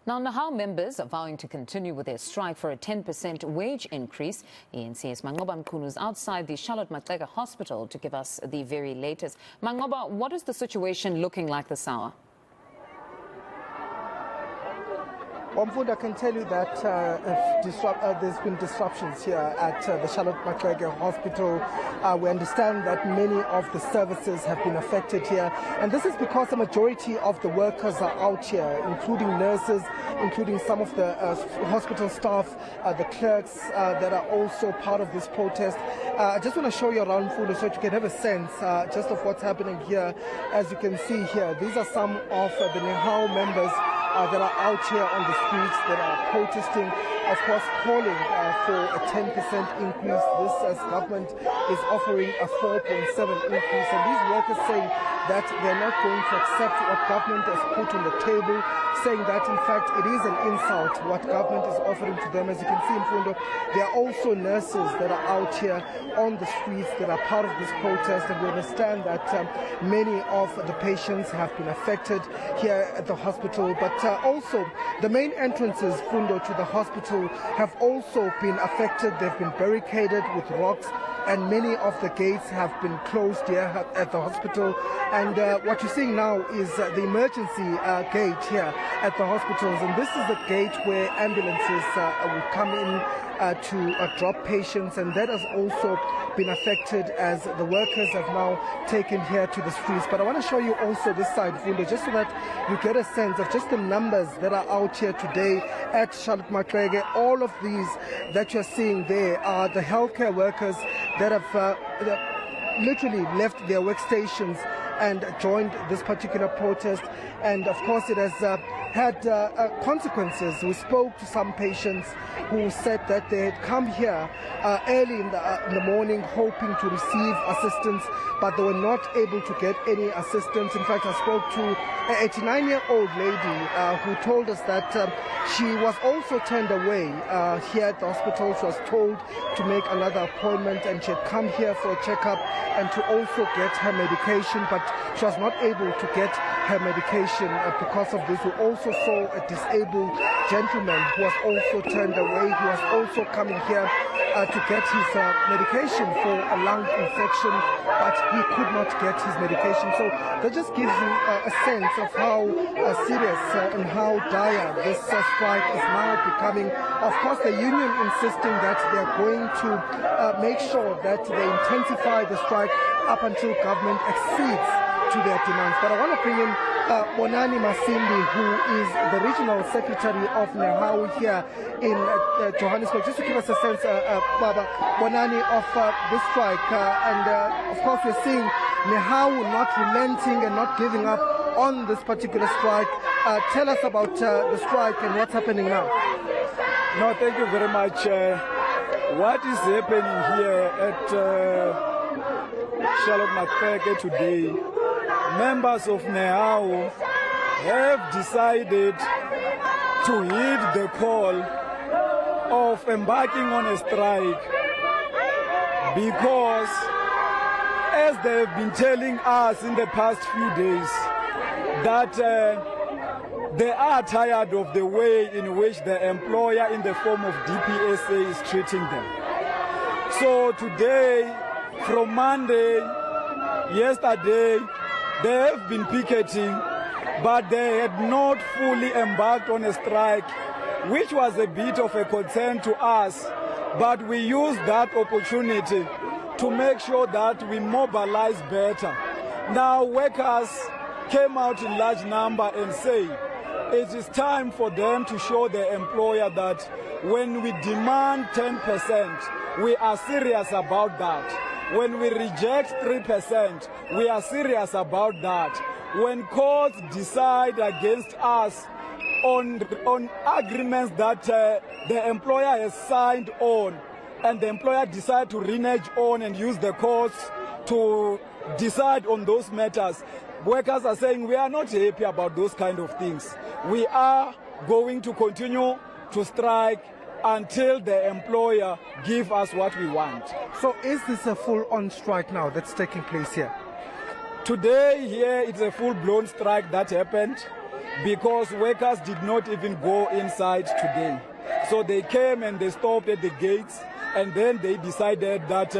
Now, Nehawu members are vowing to continue with their strike for a 10% wage increase. eNCA's Manqoba Mchunu is outside the Charlotte Maxeke Hospital to give us the very latest. Manqoba, what is the situation looking like this hour? Mfundo, I can tell you that there's been disruptions here at the Charlotte Maxeke Hospital. We understand that many of the services have been affected here, and this is because the majority of the workers are out here, including nurses, including some of the hospital staff, the clerks that are also part of this protest. I just want to show you around, Mfundo, so you can have a sense just of what's happening here. As you can see here, these are some of the Nehawu members that are out here on the streets that are protesting, of course, calling for a 10% increase. This as government is offering a 4.7 increase, and these workers saying that they're not going to accept what government has put on the table, saying that in fact it is an insult what government is offering to them. As you can see in Mfundo, there are also nurses that are out here on the streets that are part of this protest, and we understand that many of the patients have been affected here at the hospital, but also the main entrances, Mfundo, to the hospital have also been affected. They've been barricaded with rocks, and many of the gates have been closed here at the hospital. And what you're seeing now is the emergency gate here at the hospitals, and this is the gate where ambulances will come in to drop patients, and that has also been affected as the workers have now taken here to the streets. But I want to show you also this side, Mfundo, just so that you get a sense of just the numbers that are out here today at Charlotte Maxeke. All of these that you're seeing there are the healthcare workers that have literally left their workstations and joined this particular protest, and of course it has had consequences. We spoke to some patients who said that they had come here early in the morning hoping to receive assistance, but they were not able to get any assistance. In fact, I spoke to an 89-year-old lady who told us that she was also turned away here at the hospital. She was told to make another appointment, and she had come here for a checkup and to also get her medication, but she was not able to get her medication because of this. We also saw a disabled gentleman who was also turned away. He was also coming here to get his medication for a lung infection, but he could not get his medication. So that just gives you a sense of how serious and how dire this strike is now becoming. Of course, the union insisting that they're going to make sure that they intensify the strike up until government accedes to their demands. But I want to bring in Bonani Masindi, who is the regional secretary of Nehawu here in Johannesburg, just to give us a sense, Baba Bonani, of this strike. And of course, we're seeing Nehawu not relenting and not giving up on this particular strike. Tell us about the strike and what's happening now. No, thank you very much. What is happening here at Charlotte Maxeke today, members of Nehawu have decided to heed the call of embarking on a strike because, as they have been telling us in the past few days, that they are tired of the way in which the employer in the form of DPSA is treating them. So today, from Monday, yesterday, they have been picketing, but they had not fully embarked on a strike, which was a bit of a concern to us. But we used that opportunity to make sure that we mobilize better. Now, workers came out in large number and say it is time for them to show the employer that when we demand 10%, we are serious about that. When we reject 3%, we are serious about that. When courts decide against us on agreements that the employer has signed on, and the employer decide to renege on and use the courts to decide on those matters, workers are saying we are not happy about those kind of things. We are going to continue to strike until the employer give us what we want. So is this a full-on strike now that's taking place here? Today here it's a full-blown strike that happened. because workers did not even go inside today. So they came and they stopped at the gates, and then they decided that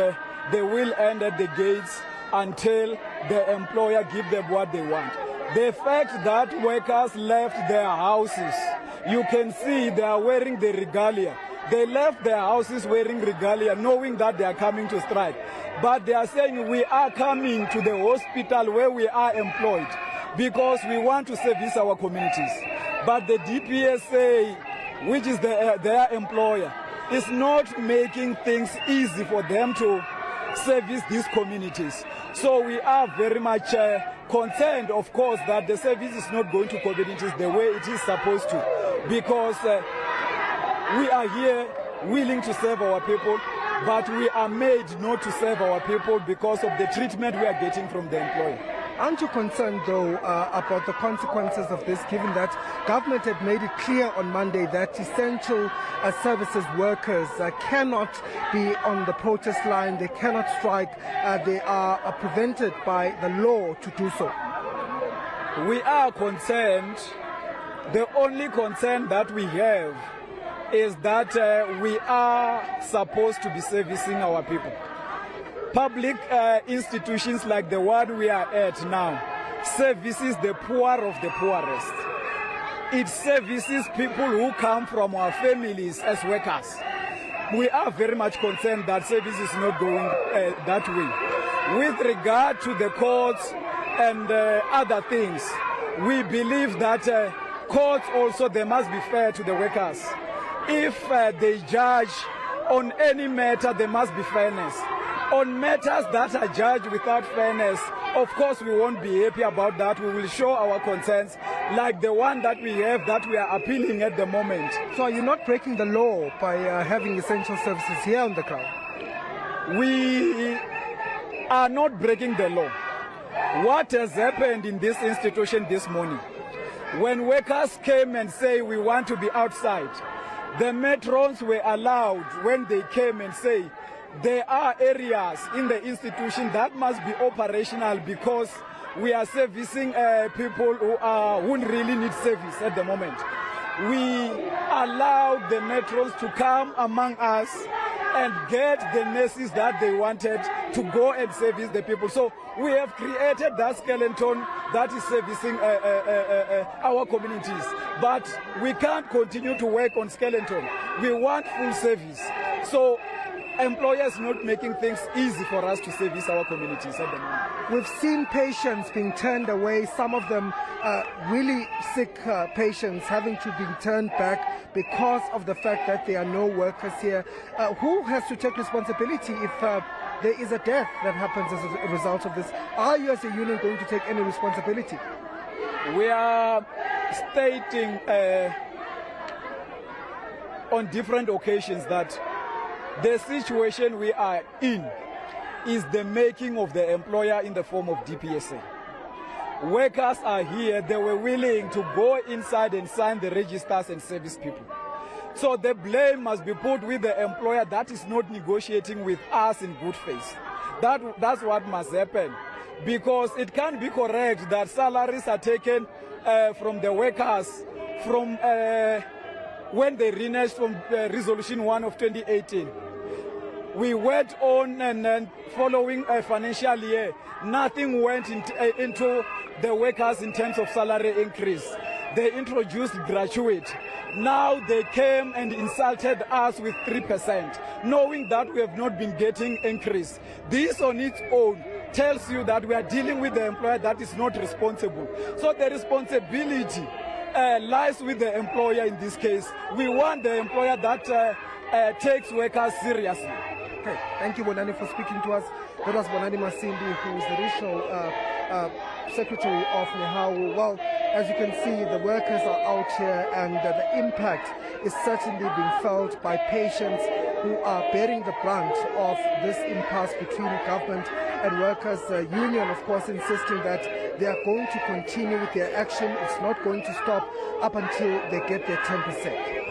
they will end at the gates until the employer give them what they want. The fact that workers left their houses, you can see they are wearing the regalia. They left their houses wearing regalia, knowing that they are coming to strike. But they are saying we are coming to the hospital where we are employed because we want to service our communities. But the DPSA, which is their employer, is not making things easy for them to service these communities. So we are very much concerned, of course, that the service is not going to communities the way it is supposed to, because we are here willing to serve our people, but we are made not to serve our people because of the treatment we are getting from the employer. Aren't you concerned, though, about the consequences of this, given that government had made it clear on Monday that essential services workers cannot be on the protest line, they cannot strike, they are prevented by the law to do so? We are concerned. The only concern that we have is that we are supposed to be servicing our people. Public institutions like the one we are at now services the poor of the poorest. It services people who come from our families as workers. We are very much concerned that service is not going that way. With regard to the courts and other things, we believe that courts also, they must be fair to the workers. If they judge on any matter, there must be fairness. On matters that are judged without fairness, of course we won't be happy about that. We will show our concerns, like the one that we have, that we are appealing at the moment. So are you not breaking the law by having essential services here on the ground? We are not breaking the law. What has happened in this institution this morning, when workers came and say we want to be outside, the matrons were allowed, when they came and say there are areas in the institution that must be operational because we are servicing people who really need service at the moment. We allowed the matrons to come among us and get the nurses that they wanted to go and service the people. So we have created that skeleton that is servicing our communities. But we can't continue to work on skeleton. We want full service. So employers not making things easy for us to service our communities at the moment. We've seen patients being turned away, some of them really sick patients having to be turned back because of the fact that there are no workers here. Who has to take responsibility if there is a death that happens as a result of this? Are you as a union going to take any responsibility? We are stating on different occasions that the situation we are in is the making of the employer in the form of DPSA. Workers are here, they were willing to go inside and sign the registers and service people. So the blame must be put with the employer that is not negotiating with us in good faith. That's what must happen. Because it can't be correct that salaries are taken from the workers from when they reneged from Resolution 1 of 2018. We went on and then following a financial year, nothing went into the workers in terms of salary increase. They introduced gratuity. Now they came and insulted us with 3%, knowing that we have not been getting increase. This on its own tells you that we are dealing with the employer that is not responsible. So the responsibility lies with the employer in this case. We want the employer that takes workers seriously. Okay, thank you, Bonani, for speaking to us. That was Bonani Masindi, who is the regional secretary of Nehawu. Well, as you can see, the workers are out here, and the impact is certainly being felt by patients who are bearing the brunt of this impasse between government and workers. The union, of course, insisting that they are going to continue with their action. It's not going to stop up until they get their 10%.